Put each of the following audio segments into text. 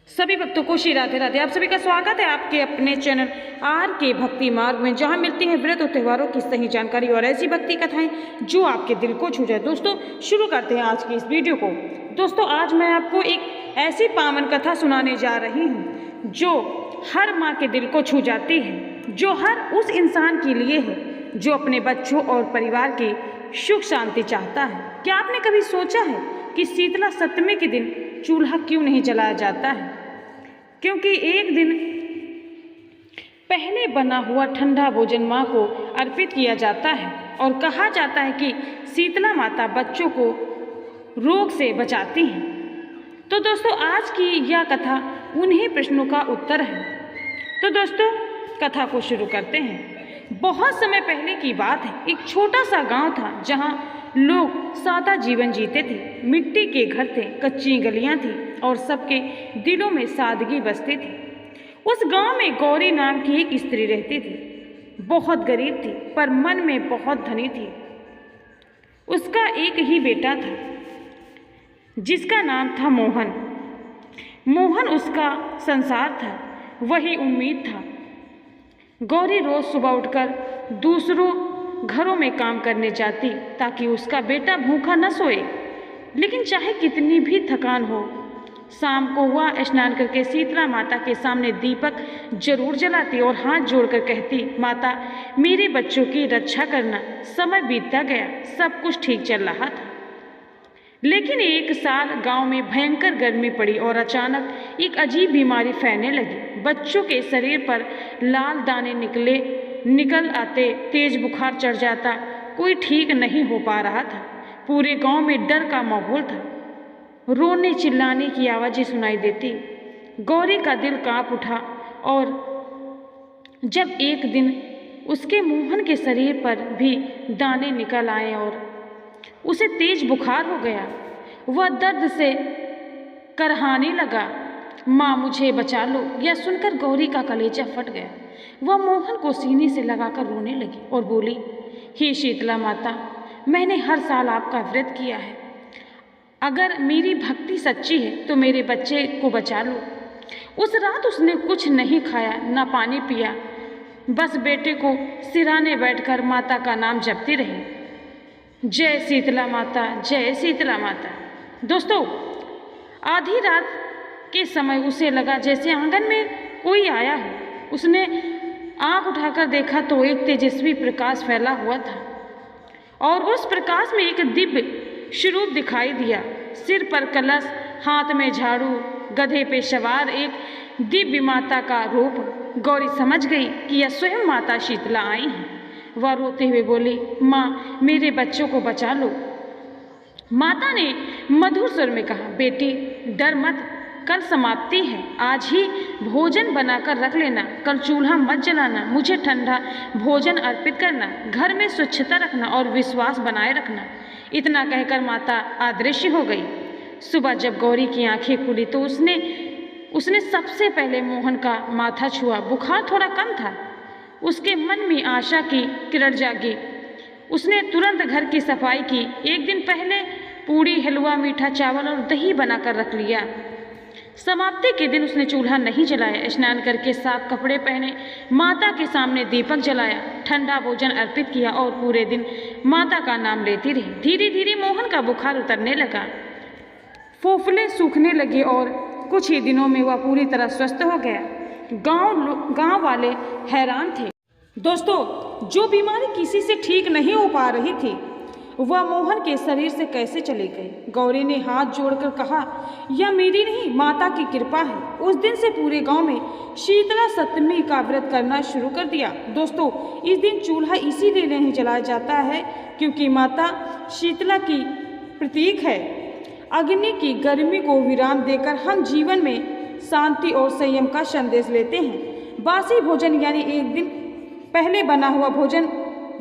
सभी भक्तों को श्री राधे राधे। आप सभी का स्वागत है आपके अपने चैनल आर के भक्ति मार्ग में, जहां मिलती हैं व्रत और त्योहारों की सही जानकारी और ऐसी भक्ति कथाएं जो आपके दिल को छू जाए। दोस्तों शुरू करते हैं आज की इस वीडियो को। दोस्तों आज मैं आपको एक ऐसी पावन कथा सुनाने जा रही हूँ जो हर माँ के दिल को छू जाती है, जो हर उस इंसान के लिए है जो अपने बच्चों और परिवार की सुख शांति चाहता है। क्या आपने कभी सोचा है कि शीतला सप्तमी के दिन चूल्हा क्यों नहीं जलाया जाता है? क्योंकि एक दिन पहले बना हुआ ठंडा भोजन माँ को अर्पित किया जाता है और कहा जाता है कि शीतला माता बच्चों को रोग से बचाती हैं। तो दोस्तों आज की यह कथा उन्हीं प्रश्नों का उत्तर है। तो दोस्तों कथा को शुरू करते हैं। बहुत समय पहले की बात है। एक छोटा सा गांव था जहां लोग सादा जीवन जीते थे। मिट्टी के घर थे, कच्ची गलियां थी और सबके दिलों में सादगी बसती थी। उस गांव में गौरी नाम की एक स्त्री रहती थी। बहुत गरीब थी पर मन में बहुत धनी थी। उसका एक ही बेटा था जिसका नाम था मोहन। मोहन उसका संसार था, वही उम्मीद था। गौरी रोज सुबह उठकर दूसरों घरों में काम करने जाती ताकि उसका बेटा भूखा न सोए। लेकिन चाहे कितनी भी थकान हो, शाम को वह स्नान करके शीतला माता के सामने दीपक जरूर जलाती और हाथ जोड़कर कहती, माता मेरे बच्चों की रक्षा करना। समय बीतता गया, सब कुछ ठीक चल रहा था। लेकिन एक साल गांव में भयंकर गर्मी पड़ी और अचानक एक अजीब बीमारी फैलने लगी। बच्चों के शरीर पर लाल दाने निकल आते, तेज बुखार चढ़ जाता। कोई ठीक नहीं हो पा रहा था। पूरे गांव में डर का माहौल था। रोने चिल्लाने की आवाज़ें सुनाई देती। गौरी का दिल कांप उठा और जब एक दिन उसके मोहन के शरीर पर भी दाने निकल आए और उसे तेज बुखार हो गया, वह दर्द से करहाने लगा। माँ मुझे बचा लो। यह सुनकर गौरी का कलेजा फट गया। वह मोहन को सीने से लगाकर रोने लगी और बोली, हे शीतला माता, मैंने हर साल आपका व्रत किया है। अगर मेरी भक्ति सच्ची है तो मेरे बच्चे को बचा लो। उस रात उसने कुछ नहीं खाया, न पानी पिया, बस बेटे को सिराने बैठकर माता का नाम जपती रही, जय शीतला माता, जय शीतला माता। दोस्तों आधी रात के समय उसे लगा जैसे आंगन में कोई आया हो। उसने आंख उठाकर देखा तो एक तेजस्वी प्रकाश फैला हुआ था और उस प्रकाश में एक दिव्य स्वरूप दिखाई दिया। सिर पर कलश, हाथ में झाड़ू, गधे पे सवार एक दिव्य माता का रूप। गौरी समझ गई कि यह स्वयं माता शीतला आई हैं। वह रोते हुए बोली, माँ मेरे बच्चों को बचा लो। माता ने मधुर स्वर में कहा, बेटी डर मत, कल समाप्ति है। आज ही भोजन बनाकर रख लेना, कल चूल्हा मत जलाना, मुझे ठंडा भोजन अर्पित करना, घर में स्वच्छता रखना और विश्वास बनाए रखना। इतना कहकर माता अदृश्य हो गई। सुबह जब गौरी की आंखें खुली तो उसने सबसे पहले मोहन का माथा छुआ। बुखार थोड़ा कम था। उसके मन में आशा की किरण जागी। उसने तुरंत घर की सफाई की। एक दिन पहले पूड़ी, हलवा, मीठा चावल और दही बनाकर रख लिया। समाप्ति के दिन उसने चूल्हा नहीं जलाया। स्नान करके साफ कपड़े पहने, माता के सामने दीपक जलाया, ठंडा भोजन अर्पित किया और पूरे दिन माता का नाम लेती रही। धीरे धीरे मोहन का बुखार उतरने लगा, फोफले सूखने लगे और कुछ ही दिनों में वह पूरी तरह स्वस्थ हो गया। गांव वाले हैरान थे। दोस्तों जो बीमारी किसी से ठीक नहीं हो पा रही थी वह मोहन के शरीर से कैसे चली गई। गौरी ने हाथ जोड़कर कहा, यह मेरी नहीं माता की कृपा है। उस दिन से पूरे गांव में शीतला सप्तमी का व्रत करना शुरू कर दिया। दोस्तों इस दिन चूल्हा इसीलिए नहीं जलाया जाता है क्योंकि माता शीतला की प्रतीक है। अग्नि की गर्मी को विराम देकर हम जीवन में शांति और संयम का संदेश लेते हैं। बासी भोजन यानी एक दिन पहले बना हुआ भोजन,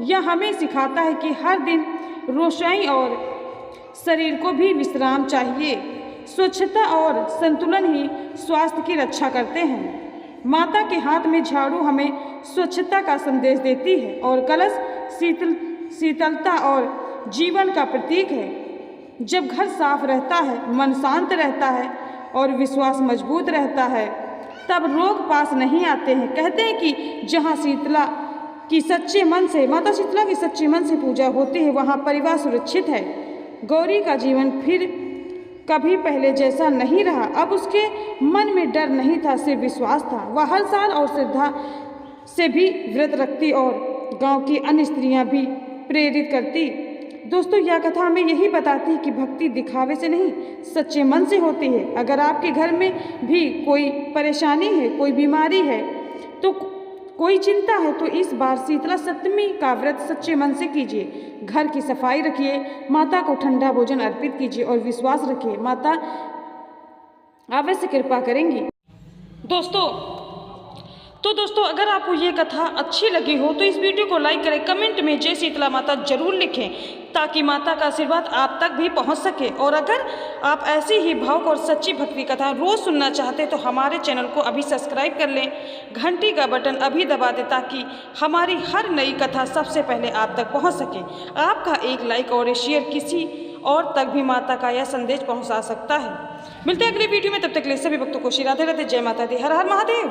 यह हमें सिखाता है कि हर दिन रोशनी और शरीर को भी विश्राम चाहिए। स्वच्छता और संतुलन ही स्वास्थ्य की रक्षा करते हैं। माता के हाथ में झाड़ू हमें स्वच्छता का संदेश देती है और कलश शीतलता और जीवन का प्रतीक है। जब घर साफ रहता है, मन शांत रहता है और विश्वास मजबूत रहता है तब रोग पास नहीं आते हैं। कहते हैं कि जहाँ शीतला की सच्चे मन से, माता शीतला की सच्चे मन से पूजा होती है, वहाँ परिवार सुरक्षित है। गौरी का जीवन फिर कभी पहले जैसा नहीं रहा। अब उसके मन में डर नहीं था, सिर्फ विश्वास था। वह हर साल और श्रद्धा से भी व्रत रखती और गांव की अन्य स्त्रियां भी प्रेरित करती। दोस्तों, यह कथा हमें यही बताती है कि भक्ति दिखावे से नहीं, सच्चे मन से होती है। अगर आपके घर में भी कोई परेशानी है, कोई बीमारी है, तो कोई चिंता है, तो इस बार शीतला सप्तमी का व्रत सच्चे मन से कीजिए। घर की सफाई रखिए, माता को ठंडा भोजन अर्पित कीजिए और विश्वास रखिए, माता अवश्य कृपा करेंगी। दोस्तों अगर आपको ये कथा अच्छी लगी हो तो इस वीडियो को लाइक करें, कमेंट में जय शीतला माता जरूर लिखें ताकि माता का आशीर्वाद आप तक भी पहुंच सके। और अगर आप ऐसी ही भावुक और सच्ची भक्ति कथा रोज सुनना चाहते तो हमारे चैनल को अभी सब्सक्राइब कर लें, घंटी का बटन अभी दबा दें ताकि हमारी हर नई कथा सबसे पहले आप तक पहुँच सके। आपका एक लाइक और शेयर किसी और तक भी माता का यह संदेश पहुँचा सकता है। मिलते हैं अगले वीडियो में, तब तक के लिए सभी भक्तों को श्री राधे राधे, जय माता दी, हर हर महादेव।